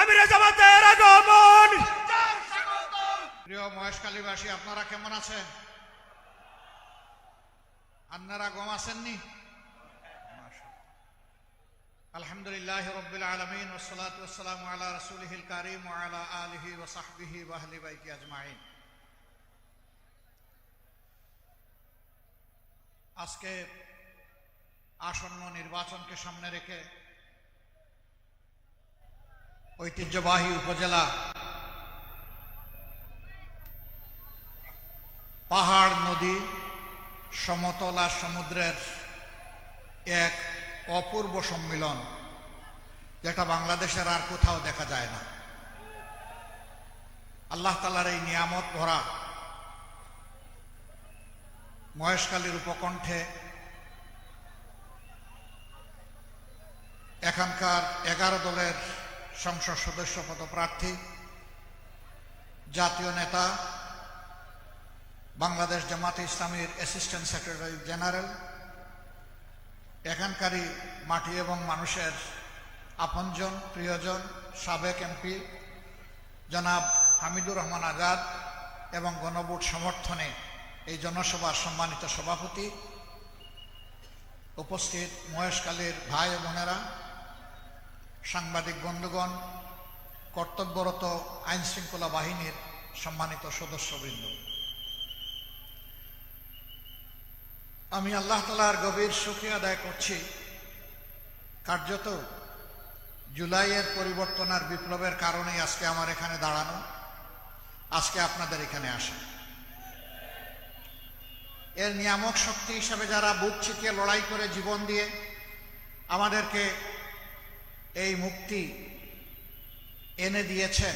আমিরে জামাতের আগমন। প্রিয় মহেশখালীবাসী, আপনারা কেমন আছেন? আপনারা গম আসেননি? আলহামদুলিল্লাহ রাব্বিল আলামিন ওয়াসসালাতু ওয়াসসালামু আলা রাসূলিহিল কারীম ওয়া আলা আলিহি ওয়া সাহবিহি ওয়া আহলি বাইতি আজমাইন। আজকে আসন্ন নির্বাচনকে সামনে রেখে ঐতিহ্যবাহী উপজেলা পাহাড়, নদী, সমতল আর সমুদ্রের এক অপূর্ব সম্মিলন, যেটা বাংলাদেশের আর কোথাও দেখা যায় না। আল্লাহ তাআলার এই নিয়ামত ভরা মহেশখালীর উপকণ্ঠে এখানকার 11 দলের সংসদ সদস্য পদপ্রার্থী, জাতীয় নেতা, বাংলাদেশ জামাতে ইসলামীর অ্যাসিস্ট্যান্ট সেক্রেটারি জেনারেল, এখানকারই মাটি এবং মানুষের আপনজন, প্রিয়জন, সাবেক এমপি জনাব হামিদুর রহমান আজাদ এবং গণভোট সমর্থনে এই জনসভার সম্মানিত সভাপতি, উপস্থিত মহেশখালীর ভাই ও বোনেরা, সাংবাদিক বন্ধুগণ, কর্তব্যরত আইন শৃঙ্খলা বাহিনীর সম্মানিত সদস্যবৃন্দ, আমি আল্লাহ তাআলার গভীর শুকরিয়া আদায় করছি। কার্যত জুলাইয়ের পরিবর্তন আর বিপ্লবের কারণেই আজকে আমার এখানে দাঁড়ানো, আজকে আপনাদের এখানে আসা। এর নিয়ামক শক্তি হিসাবে যারা বুক চিতিয়ে লড়াই করে জীবন দিয়ে আমাদেরকে এই মুক্তি এনে দিয়েছেন,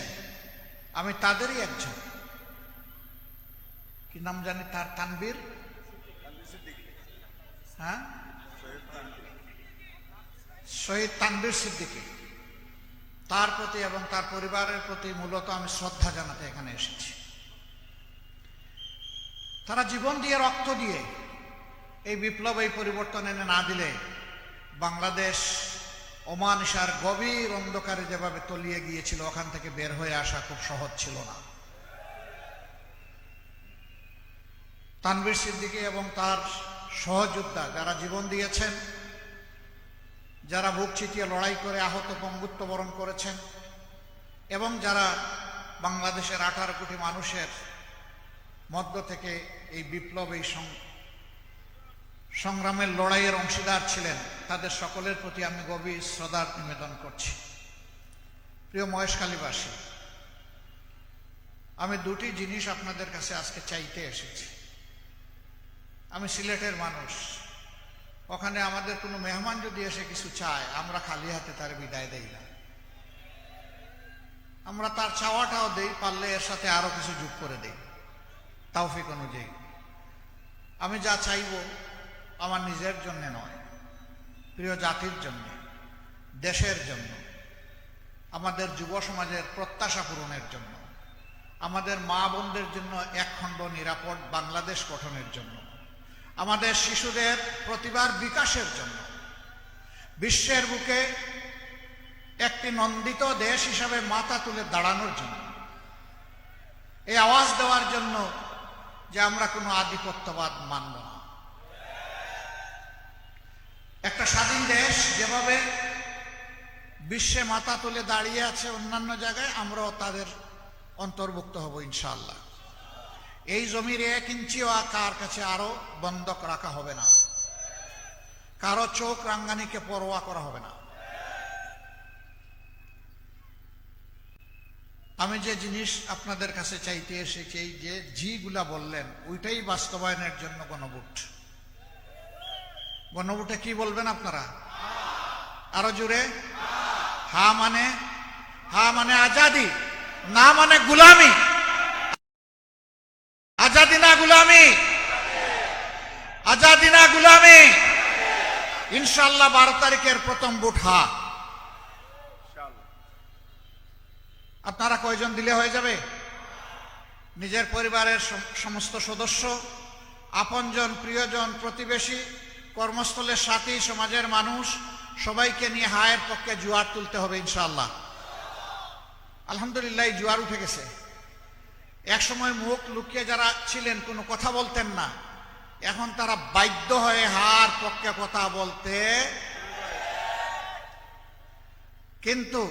আমি তাদেরই একজন। কি নাম জানি তার? তানবীর, হ্যাঁ, শহীদ তানবীর সিদ্দিকী, তার প্রতি এবং তার পরিবারের প্রতি মূলত আমি শ্রদ্ধা জানাতে এখানে এসেছি। তারা জীবন দিয়ে, রক্ত দিয়ে এই বিপ্লব, এই পরিবর্তন এনে না দিলে বাংলাদেশ অমানিসার গভীর অন্ধকারে যেভাবে তলিয়ে গিয়েছিল, ওখান থেকে বের হয়ে আসা খুব সহজ ছিল না। তানবীর সিদ্দিকী এবং তার সহযোদ্ধা যারা জীবন দিয়েছেন, যারা বুক চিতিয়ে লড়াই করে আহত পঙ্গুত্ব বরণ করেছেন, এবং যারা বাংলাদেশের 18 কোটি মানুষের মধ্য থেকে এই বিপ্লব, এই সংগ্রামের লড়াইয়ের অংশীদার ছিলেন, তাদের সকলের প্রতি আমি গভীর শ্রদ্ধা নিবেদন করছি। প্রিয় মহেশখালীবাসী, আমি দুটি জিনিস আপনাদের কাছে আজকে চাইতে এসেছি। আমি সিলেটের মানুষ, ওখানে আমাদের কোনো মেহমান যদি এসে কিছু চায়, আমরা খালি হাতে তার বিদায় দেই না, আমরা তার চাওয়াটাও দেই, পারলে এর সাথে আরো কিছু যোগ করে দেই তৌফিক অনুযায়ী। আমি যা চাইব আমার নিজের জন্য নয়, প্রিয় জাতির জন্য, দেশের জন্য, আমাদের যুব সমাজের প্রত্যাশা পূরণের জন্য, আমাদের মা বোনদের জন্য একখণ্ড নিরাপদ বাংলাদেশ গঠনের জন্য, আমাদের শিশুদের প্রতিভার বিকাশের জন্য, বিশ্বের বুকে একটি নন্দিত দেশ হিসাবে মাথা তুলে দাঁড়ানোর জন্য, এই আওয়াজ দেওয়ার জন্য যে আমরা কোনো আধিপত্যবাদ মানব না। একটা স্বাধীন দেশ যেভাবে বিশ্বে মাথা তুলে দাঁড়িয়ে আছে অন্যান্য জায়গায়, আমরাও তাদের অন্তর্ভুক্ত হব ইনশাআল্লাহ। এই জমির 1 ইঞ্চিও কার কাছে আরো বন্ধক রাখা হবে না, কারো চোখ রাঙ্গানিকে পরোয়া করা হবে না। আমি যে জিনিস আপনাদের কাছে চাইতে এসেছি, এই যে জিগুলা বললেন, ওইটাই বাস্তবায়নের জন্য গণভোট। গণভোটে কি বলবেন আপনারা? আরো জোরে। হা মানে আজাদি, না মানে গুলামি। আজাদি না গুলামি, আজাদি না গুলামি। ইনশাআল্লাহ 12 তারিখের প্রথম ভোট হা। আপনারা কয়জন দিলে হয়ে যাবে? নিজের পরিবারের সমস্ত সদস্য, আপনজন, প্রিয়জন, প্রতিবেশী, কর্মস্থলের সাথী, সমাজের মানুষ, সবাইকে নিয়ে হায়ের পক্ষে জোয়ার তুলতে হবে ইনশাআল্লাহ। আলহামদুলিল্লাহ জোয়ার উঠে গেছে। এক সময় মুখ লুকিয়ে যারা ছিলেন কোনো কথা বলতেন না, এখন তারা বাধ্য হয়ে হার পক্ষে কথা বলতে। কিন্তু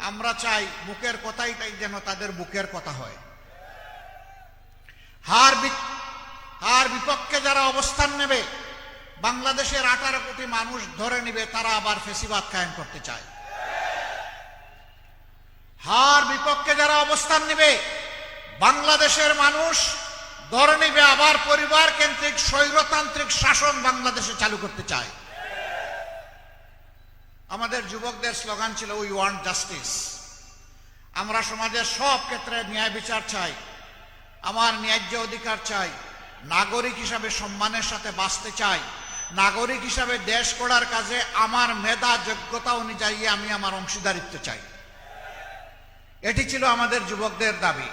আমরা চাই মুখের কথাই যেন তাদের বুকের কথা হয়। হার বিপক্ষে যারা অবস্থান নেবে, বাংলাদেশের 18 কোটি মানুষ ধরে নেবে তারা আবার ফেসিবাদ কায়েম করতে চায়। হার বিপক্ষে যারা অবস্থান নেবে, বাংলাদেশের মানুষ ধরে নেবে আবার পরিবার কেন্দ্রিক স্বৈরতান্ত্রিক শাসন বাংলাদেশে চালু করতে চায়। আমাদের যুবকদের স্লোগান ছিল উই ওয়ান্ট জাস্টিস। আমরা সমাজের সব ক্ষেত্রে ন্যায় বিচার চাই, আমার ন্যায্য অধিকার চাই, নাগরিক হিসাবে সম্মানের সাথে বাঁচতে চাই, নাগরিক হিসাবে দেশ গড়ার কাজে আমার মেধা যোগ্যতা অনুযায়ী আমি আমার অংশীদারিত্ব চাই। এটি ছিল আমাদের যুবকদের দাবি।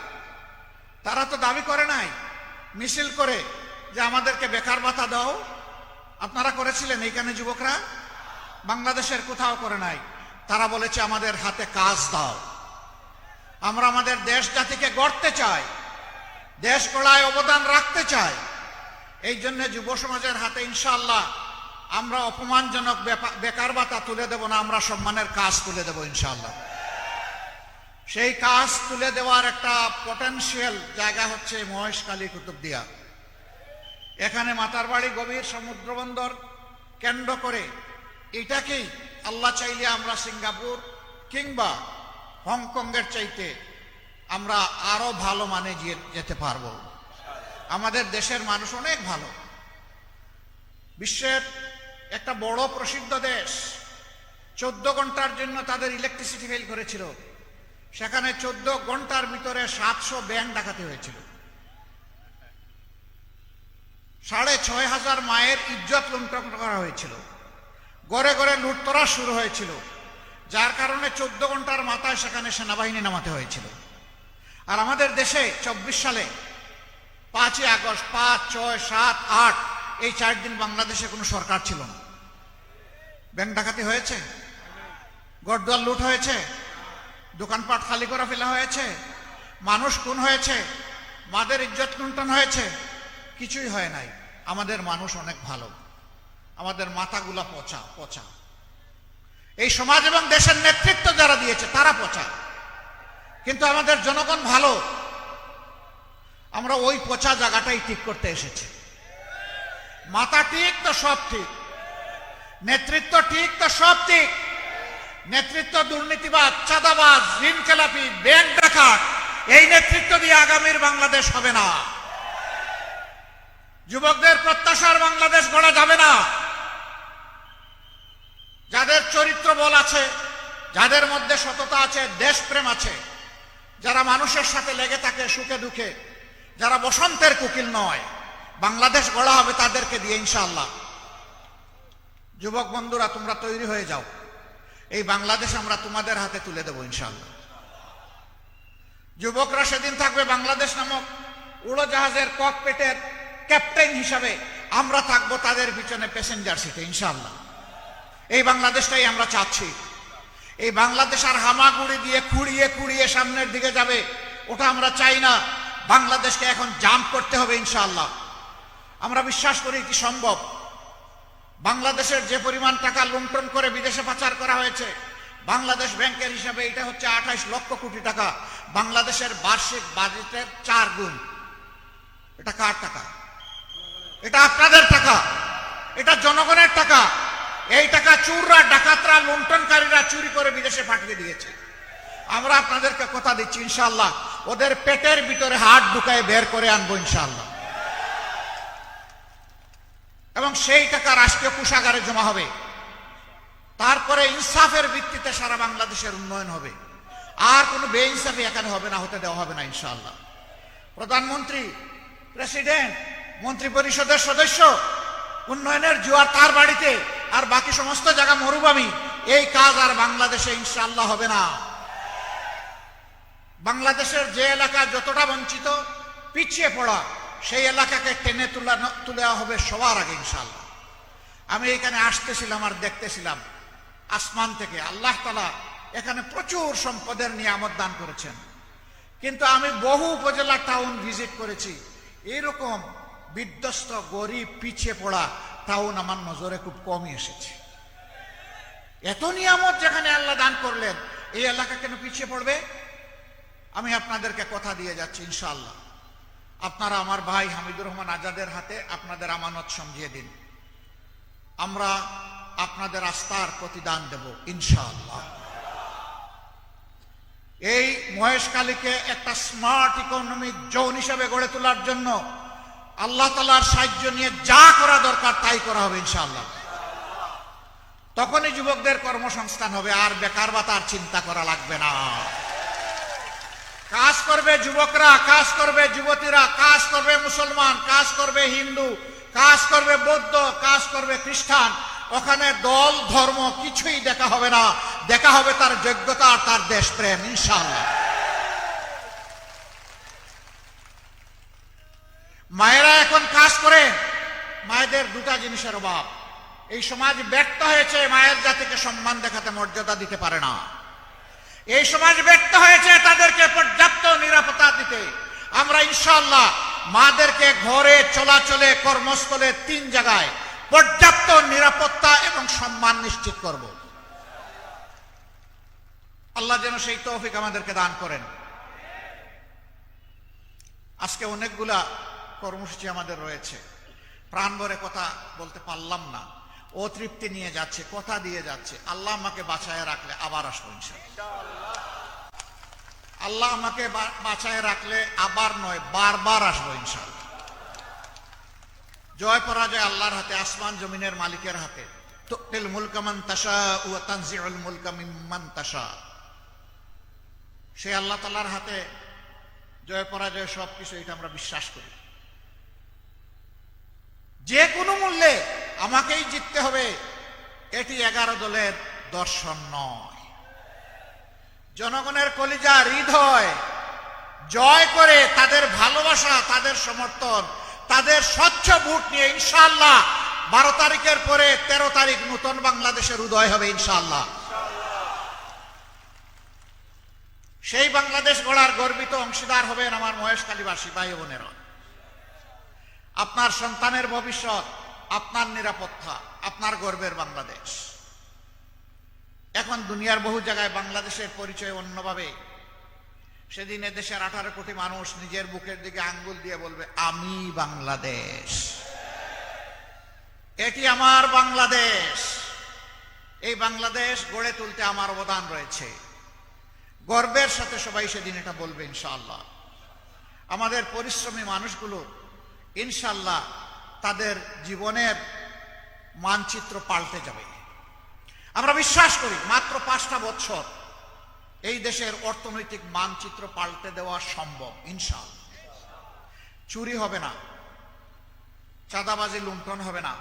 তারা তো দাবি করে নাই মিছিল করে যে আমাদেরকে বেকার ভাতা দাও। আপনারা করেছিলেন এইখানে যুবকরা? বাংলাদেশের কোথাও করে নাই। তারা বলেছে আমাদের হাতে কাজ দাও, আমরা আমাদের দেশ জাতিকে গড়তে চাই, দেশ গড়ায় অবদান রাখতে চাই। এই জন্য যুব সমাজের হাতে ইনশাআল্লাহ আমরা অপমানজনক বেকার ভাতা তুলে দেব না, আমরা সম্মানের কাজ তুলে দেব ইনশাআল্লাহ। সেই কাজ তুলে দেওয়ার একটা পটেনশিয়াল জায়গা হচ্ছে মহেশখালী কুতুবদিয়া। এখানে মাতারবাড়ি গভীর সমুদ্র বন্দর কেন্দ্র করে এটাকেই আল্লাহ চাইলে আমরা সিঙ্গাপুর কিংবা হংকংয়ের চাইতে আমরা আরো ভালো মানে যেতে পারবো। আমাদের দেশের মানুষ অনেক ভালো, বিশ্বের একটা বড় প্রসিদ্ধ দেশ। 14 ঘন্টার জন্য তাদের ইলেকট্রিসিটি ফেল করেছিল, সেখানে 14 ঘন্টার ভিতরে 700 ব্যাংক ডাকাতি হয়েছিল। 6500 মায়ের ইজ্জত লুণ্ঠন করা হয়েছিল, ঘরে ঘরে লুটতরাজ শুরু হয়েছিল, যার কারণে 14 ঘন্টার মাথায় সেখানে সেনাবাহিনী নামাতে হয়েছিল। আর আমাদের দেশে 24 সালে 5ই আগস্ট 5, 6, 7, 8 এই 4 দিন বাংলাদেশে কোনো সরকার ছিল না। ব্যাংক ডাকাতি হয়েছে, ঘরদুয়ার লুট হয়েছে, দোকানপাট খালি করে ফেলা হয়েছে, মানুষ খুন হয়েছে, মাদের ইজ্জত লুণ্ঠন হয়েছে, কিছুই হয় নাই। আমাদের মানুষ অনেক ভালো, আমাদের মাথাগুলা পচা পচা। এই সমাজ এবং দেশের নেতৃত্ব যারা দিয়েছে তারা পচা, কিন্তু আমাদের জনগণ ভালো। আমরা ওই পচা জায়গাটাই ঠিক করতে এসেছি। মাথা ঠিক তো সব ঠিক, নেতৃত্ব ঠিক তো সব ঠিক। নেতৃত্ব দুর্নীতিবাদ, চাঁদাবাজ, ঋণ খেলাপি, ব্যাংক ডাকাত, এই নেতৃত্ব দিয়ে আগামীর বাংলাদেশ হবে না। যুবকদের প্রত্যাশার বাংলাদেশ গড়া যাবে না। যাদের চরিত্র বল আছে, যাদের মধ্যে সততা আছে, দেশপ্রেম আছে, যারা মানুষের সাথে লেগে থাকে সুখে দুঃখে, যারা বসন্তের কোকিল নয়, বাংলাদেশ গড়া হবে তাদেরকে দিয়ে ইনশাআল্লাহ। যুবক বন্ধুরা, তোমরা তৈরি হয়ে যাও, এই বাংলাদেশ আমরা তোমাদের হাতে তুলে দেব ইনশাআল্লাহ। যুবকরা সেদিন থাকবে বাংলাদেশ নামক উড়োজাহাজের ককপিটের ক্যাপ্টেন হিসাবে, আমরা থাকবো তাদের পিছনে প্যাসেঞ্জার সিটে ইনশাআল্লাহ। এই বাংলাদেশটাই আমরা চাচ্ছি। এই বাংলাদেশ আর হামাগুড়ি দিয়ে খুঁড়িয়ে খুঁড়িয়ে সামনের দিকে যাবে, ওটা আমরা চাই না। বাংলাদেশকে এখন জাম্প করতে হবে ইনশাআল্লাহ। আমরা বিশ্বাস করি কি সম্ভব। বাংলাদেশের যে পরিমাণ টাকা লুণ্ঠন করে বিদেশে পাচার করা হয়েছে, বাংলাদেশ ব্যাংকের হিসাবে এটা হচ্ছে 28 লক্ষ কোটি টাকা, বাংলাদেশের বার্ষিক বাজেটের 4 গুণ। এটা কার টাকা? এটা আপনাদের টাকা, এটা জনগণের টাকা। এই টাকা চোররা, ডাকাতরা, লুণ্ঠনকারীরা চুরি করে বিদেশে পাঠিয়ে দিয়েছে। আমরা আপনাদেরকে কথা দিচ্ছি ইনশাআল্লাহ ওদের পেটের ভিতরে হাত ঢুকায় বের করে আনবো ইনশাআল্লাহ। এবং সেই টাকা রাষ্ট্রীয় কোষাগারে জমা হবে। তারপরে ইনসাফের ভিত্তিতে সারা বাংলাদেশের উন্নয়ন হবে। আর কোনো বেইনসাফি এখানে হবে না, হতে দেওয়া হবে না ইনশাআল্লাহ। প্রধানমন্ত্রী, প্রেসিডেন্ট, মন্ত্রী পরিষদের সদস্য, উন্নয়নের জোয়ার তার বাড়িতে, আর বাকি সমস্ত জায়গা মরুভূমি। এই কাজ আর বাংলাদেশে ইনশাআল্লাহ হবে না। বাংলাদেশের যে এলাকা যতটা বঞ্চিত, পিছিয়ে পড়া, সেই এলাকাকে টেনে তোলা হবে সবার আগে ইনশাআল্লাহ। আমি এখানে আসতেছিলাম আর দেখতেছিলাম আসমান থেকে আল্লাহ তাআলা এখানে প্রচুর সম্পদের নিয়ামত দান করেছেন, কিন্তু আমি বহু উপজেলা টাউন ভিজিট করেছি, এরকম বিধ্বস্ত গরিব পিছিয়ে পড়া টাউন আমার নজরে খুব কমই এসেছে। এত নিয়ামত যেখানে আল্লাহ দান করলেন, এই এলাকা কেন পিছিয়ে পড়বে? আমি আপনাদেরকে কথা দিয়ে যাচ্ছি, ইনশাআল্লাহ আপনারা আমার ভাই হামিদুর রহমান আজাদের হাতে আপনাদের আমানত সমঝিয়ে দিন, আমরা আপনাদের আস্থার প্রতিদান দেব ইনশাআল্লাহ। এই মহেশখালীকে একটা স্মার্ট ইকোনমিক জোন হিসেবে গড়ে তোলার জন্য আল্লাহ তাআলার সাহায্য নিয়ে যা করা দরকার তাই করা হবে ইনশাআল্লাহ। তখনই যুবকদের কর্মসংস্থান হবে, আর বেকার ভাতার চিন্তা করা লাগবে না। কাজ করবে যুবকরা, কাজ করবে যুবতীরা, কাজ করবে মুসলমান, কাজ করবে হিন্দু, কাজ করবে বৌদ্ধ, কাজ করবে খ্রিস্টান। ওখানে দল ধর্ম কিছুই দেখা হবে না, দেখা হবে তার যোগ্যতা আর তার দেশপ্রেম ইনশাআল্লাহ। মায়েরা এখন কাজ করে, মায়েদের দুটা জিনিসের অভাব। এই সমাজ ব্যর্থ হয়েছে মায়ের জাতিকে সম্মান দেখাতে, মর্যাদা দিতে পারে না। এই সমাজ ব্যর্থ হয়েছে তাদেরকে পর্যাপ্ত নিরাপত্তা দিতে। আমরা ইনশাআল্লাহ মাদেরকে ঘরে, চলাচলে, কর্মস্থলে, 3 জায়গায় পর্যাপ্ত নিরাপত্তা এবং সম্মান নিশ্চিত করব। আল্লাহ যেন সেই তৌফিক আমাদেরকে দান করেন। আজকে অনেকগুলা কর্মসূচি আমাদের রয়েছে, প্রাণ ভরে কথা বলতে পারলাম না, অতৃপ্তি নিয়ে যাচ্ছে, কথা দিয়ে যাচ্ছে। আল্লাহ আমাকে বাঁচায় রাখলে আবার আসবো ইনশাআল্লাহ। আল্লাহ আমাকে বাঁচায় রাখলে আবার নয়, বারবার আসবো ইনশাআল্লাহ। জয় পরাজয় আল্লাহর হাতে, আসমান জমিনের মালিকের হাতে। তুতিল মুলকা মান তাশা ওয়া তানজিউল মুলকা মিম্মান তাশা। সেই আল্লাহ তাআলার হাতে জয় পরাজয় সবকিছু, এটা আমরা বিশ্বাস করি। যে কোনো মূল্যে আমাকেই জিততে হবে, এটি 11 দলের দর্শন নয়। জনগণের কলিজা, হৃদয় জয় করে তাদের ভালোবাসা, তাদের সমর্থন, তাদের স্বচ্ছ ভোট নিয়ে ইনশাআল্লাহ 12 তারিখের পরে 13 তারিখ নতুন বাংলাদেশের উদয় হবে ইনশাআল্লাহ। সেই বাংলাদেশ গড়ার গর্বিত অংশীদার হবেন আমার মহেশখালীবাসী ভাই বোনেরা। আপনার সন্তানের ভবিষ্যৎ, আপনার নিরাপত্তা, আপনার গর্বের বাংলাদেশ। এখন দুনিয়ার বহু জায়গায় বাংলাদেশের পরিচয় অন্যভাবে। সেদিন দেশের 18 কোটি মানুষ নিজের বুকের দিকে আঙ্গুল দিয়ে বলবে, আমি বাংলাদেশ, এটি আমার বাংলাদেশ। এই বাংলাদেশ গড়ে তুলতে আমার অবদান রয়েছে। গর্বের সাথে সবাই সেদিন এটা বলবে ইনশাআল্লাহ। আমাদের পরিশ্রমী মানুষগুলো ইনশাআল্লাহ তাদের জীবনের মানচিত্র পাল্টে যাবে। আমরা বিশ্বাস করি মাত্র 5টা বছর এই দেশের অর্থনৈতিক মানচিত্র পাল্টে দেওয়া সম্ভব ইনশাআল্লাহ। চুরি হবে না, চাঁদাবাজি লুণ্ঠন হবে না,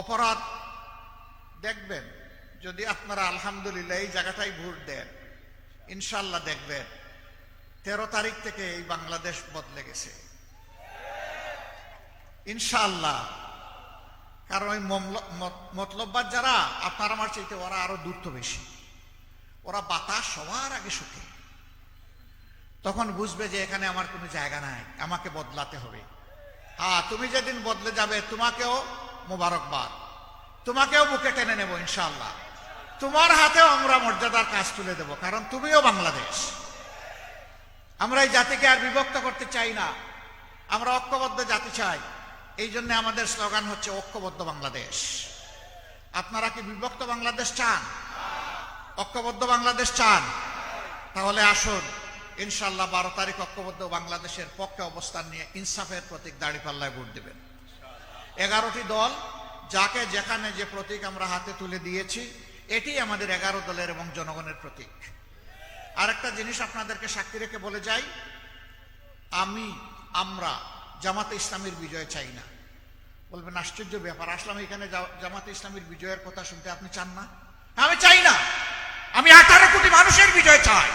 অপরাধ দেখবেন যদি আপনারা আলহামদুলিল্লাহ এই জায়গাটাই ভোট দেন, ইনশাআল্লাহ দেখবেন 13 তারিখ থেকে এই বাংলাদেশ বদলে গেছে ইনশাআল্লাহ। কারণ ওই মতলববাদ যারা আপনার আমার চাইতে, ওরা আরো দূরত্ব বেশি। ওরা বাতাস সবার আগে শুকে, তখন বুঝবে যে এখানে আমার কোনো জায়গা নাই, আমাকে বদলাতে হবে। হ্যাঁ, তুমি যেদিন বদলে যাবে তোমাকেও মোবারকবাদ, তোমাকেও বুকে টেনে নেব ইনশাআল্লাহ। তোমার হাতেও আমরা মর্যাদার কাজ তুলে দেব, কারণ তুমিও বাংলাদেশ। আমরা এই জাতিকে আর বিভক্ত করতে চাই না, আমরা ঐক্যবদ্ধ জাতি চাই। এই জন্য আমাদের স্লোগান হচ্ছে ঐক্যবদ্ধ বাংলাদেশ। আপনারা কি বিভক্ত বাংলাদেশ চান? ঐক্যবদ্ধ বাংলাদেশ চান? তাহলে আসুন ইনশাআল্লাহ 12 তারিখ ঐক্যবদ্ধ বাংলাদেশের পক্ষে অবস্থান নিয়ে ইনসাফের প্রতীক দাঁড়িপাল্লায় ভোট দেবেন। 11টি দল, যাকে যেখানে যে প্রতীক আমরা হাতে তুলে দিয়েছি, এটি আমাদের 11 দলের এবং জনগণের প্রতীক। আরেকটা জিনিস আপনাদেরকে সাক্ষী রেখে বলে যাই, আমরা জামাতে ইসলামীর বিজয় চাই না। বলবেন আশ্চর্য ব্যাপার, আসলাম এখানে জামাতে ইসলামীর বিজয়ের কথা শুনতে, আপনি চান না? আমি চাই না, আমি 18 কোটি মানুষের বিজয় চাই।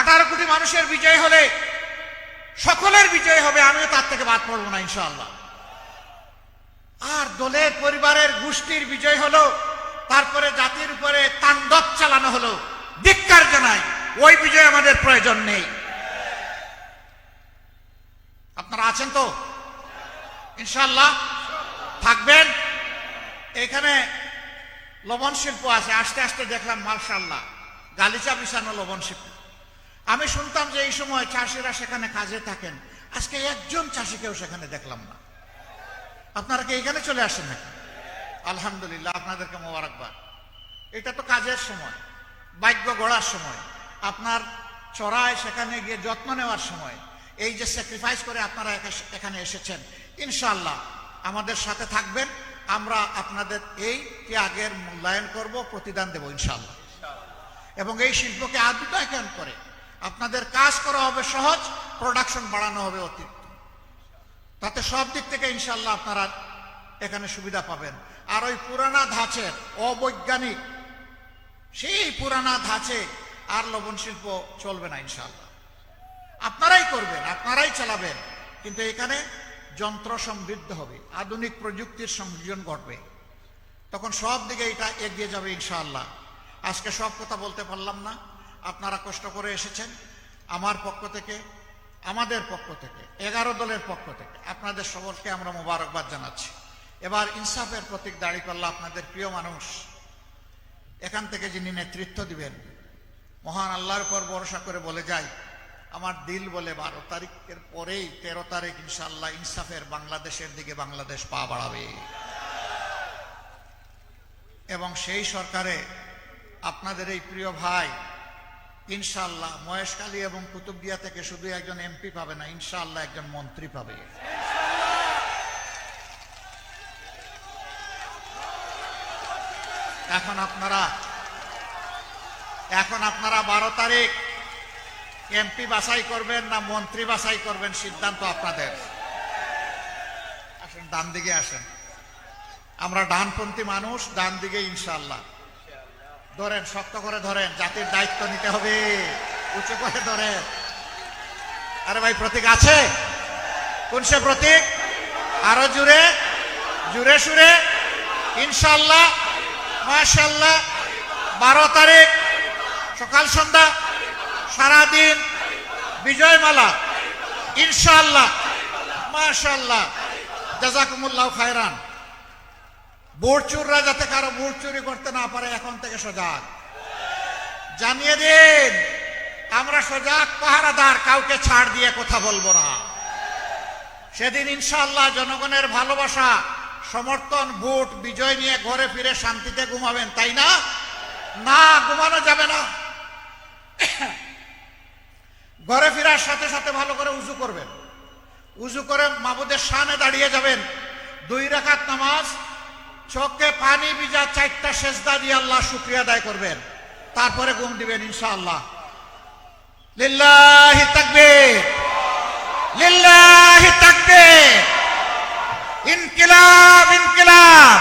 18 কোটি মানুষের বিজয় হলে সকলের বিজয় হবে, আমিও তার থেকে বাদ পড়বো না ইনশাআল্লাহ। আর দলের পরিবারের গোষ্ঠীর বিজয় হলো, তারপরে জাতির উপরে তাণ্ডব চালানো হলো। ধিক্কার জানাই, ওই বিজয় আমাদের প্রয়োজন নেই। আপনারা আছেন তো? ইনশাআল্লাহ থাকবেন। এখানে লবণ শিল্প আছে, আস্তে আস্তে দেখলাম মাশাআল্লাহ গালিচা বিছানো লবণ শিল্প। আমি শুনতাম যে এই সময় চাষিরা সেখানে কাজে থাকেন, আজকে একজন চাষিকেও সেখানে দেখলাম না। আপনারা কি এখানে চলে আসেন নাকি? আলহামদুলিল্লাহ, আপনাদেরকে মোবারকবাদ। এটা তো কাজের সময়, ভাগ্য গড়ার সময়, আপনার চড়ায় সেখানে গিয়ে যত্ন নেওয়ার সময়। এই যে স্যাক্রিফাইস করে আপনারা এখানে এসেছেন, ইনশাআল্লাহ আমাদের সাথে থাকবেন। আমরা আপনাদের এই ত্যাগের মূল্যায়ন করব, প্রতিদান দেব ইনশাআল্লাহ। এবং এই শিল্পকে আধুনিকায়ন করে আপনাদের কাজ করা হবে সহজ, প্রোডাকশন বাড়ানো হবে অতিরিক্ত। তাতে সব দিক থেকে ইনশাআল্লাহ আপনারা এখানে সুবিধা পাবেন। আর ওই পুরানা ধাঁচের অবৈজ্ঞানিক সেই পুরানা ধাঁচে আর লবণ শিল্প চলবে না ইনশাআল্লাহ। আপনারাই করবেন, আপনারাই চালাবেন, কিন্তু এখানে যন্ত্র সমৃদ্ধ হবে, আধুনিক প্রযুক্তির সংযোজন ঘটবে, তখন সব দিকে এটা এগিয়ে যাবে ইনশাআল্লাহ। আজকে সব কথা বলতে পারলাম না, আপনারা কষ্ট করে এসেছেন। আমার পক্ষ থেকে, আমাদের পক্ষ থেকে, 11 দলের পক্ষ থেকে আপনাদের সকলকে আমরা মোবারকবাদ জানাচ্ছি। এবার ইনসাফের প্রতীক দাঁড়িপাল্লা, আপনাদের প্রিয় মানুষ, এখান থেকে যিনি নেতৃত্ব দিবেন, মহান আল্লাহর উপর ভরসা করে বলে যাই, আমার দিল বলে 12 তারিখের পরেই 13 তারিখ ইনশাআল্লাহ ইনসাফের বাংলাদেশের দিকে বাংলাদেশ পা বাড়াবে। এবং সেই সরকারে আপনাদের এই প্রিয় ভাই ইনশাআল্লাহ মহেশখালী এবং কুতুবদিয়া থেকে শুধু একজন এমপি পাবে না, ইনশাআল্লাহ একজন মন্ত্রী পাবে। এখন আপনারা 12 তারিখ এমপি বাছাই করবেন না মন্ত্রী বাছাই করবেন, সিদ্ধান্ত আপনাদের। আসেন, ডান দিকে আসেন। আমরা ডানপন্থী মানুষ, ডান দিকে ইনশাআল্লাহ। ধরেন, শক্ত করে ধরেন, জাতির দায়িত্ব নিতে হবে, উঁচু করে ধরেন। আরে ভাই, প্রতীক আছে? কোন সে প্রতীক? আরো জুড়ে, জুড়ে সুরে ইনশাআল্লাহ, মাশাআল্লাহ। 12 তারিখ সকাল সন্ধ্যা সারাদিন বিজয়মালা ইনশাআল্লাহ, মাশাআল্লাহ। জাযাকুমুল্লাহ খায়রান। ভোট চোররা যাতে কারো ভোট চুরি করতে না পারে, এখন থেকে সজাগ। জানিয়ে দিন, আমরা সজাগ পাহারাদার, কাউকে ছাড় দিয়ে কথা বলবো না। সেদিন ইনশাআল্লাহ জনগণের ভালোবাসা, সমর্থন, ভোট, বিজয় নিয়ে ঘরে ফিরে শান্তিতে ঘুমাবেন, তাই না? না, ঘুমানো যাবে না। ঘরে ফেরার সাথে সাথে ভালো করে উজু করবেন। উজু করে মাবুদের সামনে দাঁড়িয়ে যাবেন, 2 রাকাত নামাজ, চোখে পানি ভিজা 4টা সেজদা দিয়ে আল্লাহ শুকরিয়া আদায় করবেন, তারপরে ঘুম দিবেন ইনশাআল্লাহ। লিল্লাহি তাকবীর, লিল্লাহি তাকবীর। ইনকিলাব, ইনকিলাব,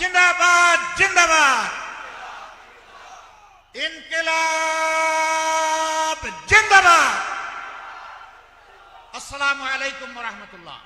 জিন্দাবাদ, জিন্দাবাদ। ইনকিলাব জিন্দাবাদ। আসসালামু আলাইকুম ওয়া রাহমাতুল্লাহ।